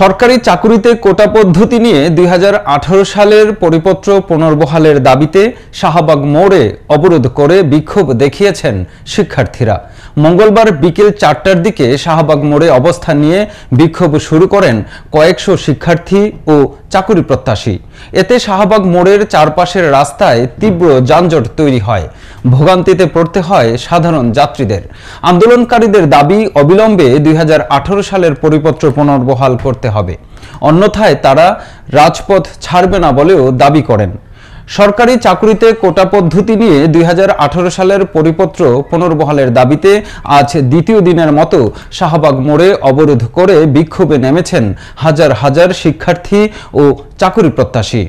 সরকারি চাকুরিতে কোটা পদ্ধতি নিয়ে 2018 সালের পরিপত্র পুনর্বহালের দাবিতে শাহবাগ মোড়ে অবরোধ করে বিক্ষোভ দেখিয়েছেন শিক্ষার্থীরা। মঙ্গলবার বিকেল 4টার দিকে শাহবাগ মোড়ে অবস্থান নিয়ে বিক্ষোভ শুরু করেন কয়েকশো শিক্ষার্থী ও চাকুরি প্রত্যাশী। এতে শাহবাগ মোড়ের চারপাশের রাস্তায় তীব্র যানজট তৈরি হয়, ভোগান্তিতে পড়তে হয় সাধারণ যাত্রীদের। আন্দোলনকারীদের দাবি, অবিলম্বে 2018 সালের পরিপত্র পুনর্বহাল করতে হবে, অন্যথায় তারা রাজপথ ছাড়বে না বলেও দাবি করেন। সরকারি চাকুরিতে কোটা পদ্ধতি নিয়ে 2018 সালের পরিপত্র পুনর্বহালের দাবিতে আজ দ্বিতীয় দিনের মতো শাহবাগ মোড়ে অবরোধ করে বিক্ষোভে নেমেছেন হাজার হাজার শিক্ষার্থী ও চাকুরি প্রত্যাশী।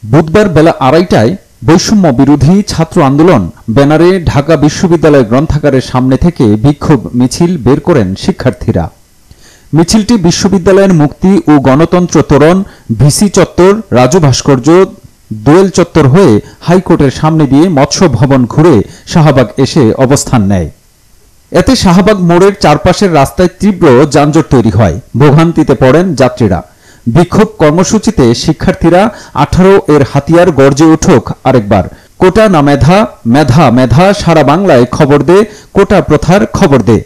বুধবার বেলা 2:30টায় বৈষম্য বিরোধী ছাত্র আন্দোলন ব্যানারে ঢাকা বিশ্ববিদ্যালয় গ্রন্থাগারের সামনে থেকে বিক্ষোভ মিছিল বের করেন শিক্ষার্থীরা। মিছিলটি বিশ্ববিদ্যালয়ের মুক্তি ও গণতন্ত্র তোরণ, ভিসি চত্বর, রাজু ভাস্কর্য, দোয়েল চত্বর হয়ে হাইকোর্টের সামনে দিয়ে মৎস্য ভবন ঘুরে শাহবাগ এসে অবস্থান নেয়। এতে শাহবাগ মোড়ের চারপাশের রাস্তায় তীব্র যানজট তৈরি হয়, ভোগান্তিতে পড়েন যাত্রীরা। বিক্ষোভ কর্মসূচিতে শিক্ষার্থীরা 18 এর হাতিয়ার গর্জে উঠুক আরেকবার, কোটা না মেধা, মেধা মেধা, সারা বাংলায় খবর দে, কোটা প্রথার খবর দে।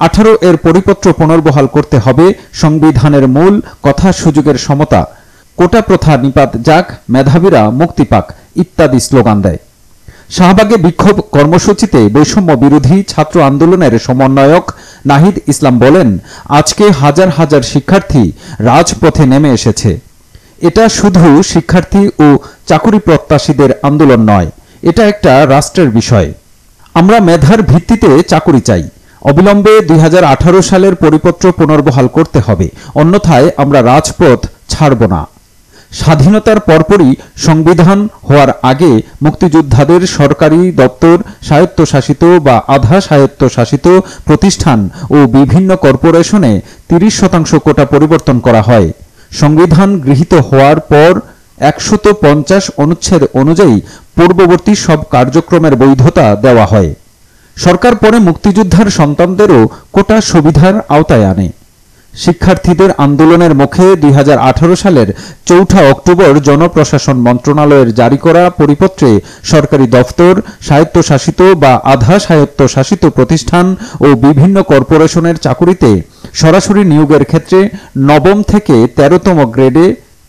18 এর পরিপত্র পুনর্বহাল করতে হবে, সংবিধানের মূল কথা সুযোগের সমতা, কোটা প্রথা নিপাত যাক, মেধাবীরা মুক্তি পাক ইত্যাদি স্লোগান দেয়। শাহবাগে বিক্ষোভ কর্মসূচিতে বৈষম্য বিরোধী ছাত্র আন্দোলনের সমন্বয়ক নাহিদ ইসলাম বলেন, আজকে হাজার হাজার শিক্ষার্থী রাজপথে নেমে এসেছে। এটা শুধু শিক্ষার্থী ও চাকুরি প্রত্যাশীদের আন্দোলন নয়, এটা একটা রাষ্ট্রের বিষয়। আমরা মেধার ভিত্তিতে চাকুরি চাই। অবিলম্বে 2018 সালের পরিপত্র পুনর্বহাল করতে হবে, অন্যথায় আমরা রাজপথ ছাড়ব না। স্বাধীনতার পরপরই সংবিধান হওয়ার আগে মুক্তিযোদ্ধাদের সরকারি দপ্তর, স্বায়ত্তশাসিত বা আধা স্বায়ত্তশাসিত প্রতিষ্ঠান ও বিভিন্ন কর্পোরেশনে 30% কোটা পরিবর্তন করা হয়। সংবিধান গৃহীত হওয়ার পর 150 অনুচ্ছেদ অনুযায়ী পূর্ববর্তী সব কার্যক্রমের বৈধতা দেওয়া হয়। সরকার পরে মুক্তিযোদ্ধার সন্তানদেরও কোটা সুবিধার আওতায় আনে। শিক্ষার্থীদের আন্দোলনের মুখে 2018 সালের 4 অক্টোবর জনপ্রশাসন মন্ত্রণালয়ের জারি করা পরিপত্রে সরকারি দফতর, স্বায়ত্তশাসিত বা আধা স্বায়ত্তশাসিত প্রতিষ্ঠান ও বিভিন্ন কর্পোরেশনের চাকুরিতে সরাসরি নিয়োগের ক্ষেত্রে নবম থেকে 13তম গ্রেডে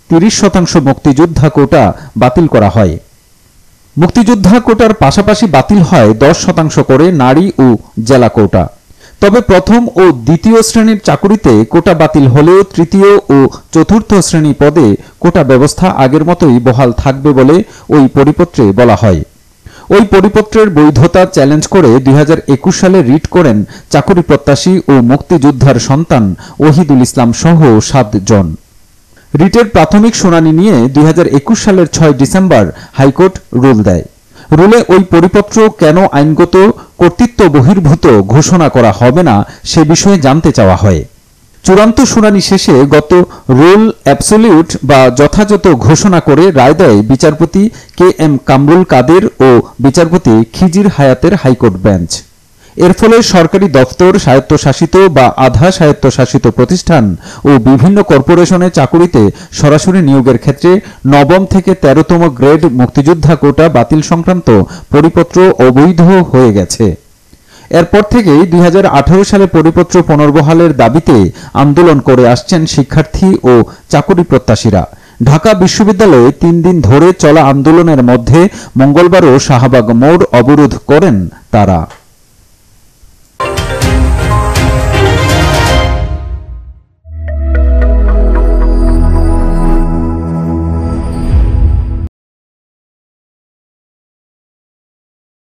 30% মুক্তিযোদ্ধা কোটা বাতিল করা হয়। মুক্তিযোদ্ধা কোটার পাশাপাশি বাতিল হয় 10% করে নারী ও জেলা কোটা। তবে প্রথম ও দ্বিতীয় শ্রেণীর চাকুরিতে কোটা বাতিল হলেও তৃতীয় ও চতুর্থ শ্রেণী পদে কোটা ব্যবস্থা আগের মতোই বহাল থাকবে বলে ওই পরিপত্রে বলা হয়। ওই পরিপত্রের বৈধতা চ্যালেঞ্জ করে 2021 সালে রিট করেন চাকুরি প্রত্যাশী ও মুক্তিযোদ্ধার সন্তান ওহিদুল ইসলাম সহ 7 জন। রিটের প্রাথমিক শুনানি নিয়ে 2021 সালের 6 ডিসেম্বর হাইকোর্ট রুল দেয়। রুলে ওই পরিপত্র কেন আইনগত কর্তৃত্ব বহির্ভূত ঘোষণা করা হবে না সে বিষয়ে জানতে চাওয়া হয়। চূড়ান্ত শুনানি শেষে গত রুল অ্যাবসলিউট বা যথাযথ ঘোষণা করে রায় দেয় বিচারপতি KM কামরুল কাদের ও বিচারপতি খিজির হায়াতের হাইকোর্ট বেঞ্চ। এর ফলে সরকারি দফতর, স্বায়ত্তশাসিত বা আধা স্বায়ত্তশাসিত প্রতিষ্ঠান ও বিভিন্ন কর্পোরেশনে চাকুরিতে সরাসরি নিয়োগের ক্ষেত্রে নবম থেকে 13তম গ্রেড মুক্তিযোদ্ধা কোটা বাতিল সংক্রান্ত পরিপত্র অবৈধ হয়ে গেছে। এরপর থেকেই 2018 সালে পরিপত্র পুনর্বহালের দাবিতে আন্দোলন করে আসছেন শিক্ষার্থী ও চাকুরি প্রত্যাশীরা। ঢাকা বিশ্ববিদ্যালয়ে 3 দিন ধরে চলা আন্দোলনের মধ্যে মঙ্গলবারও শাহবাগ মোড় অবরোধ করেন তারা।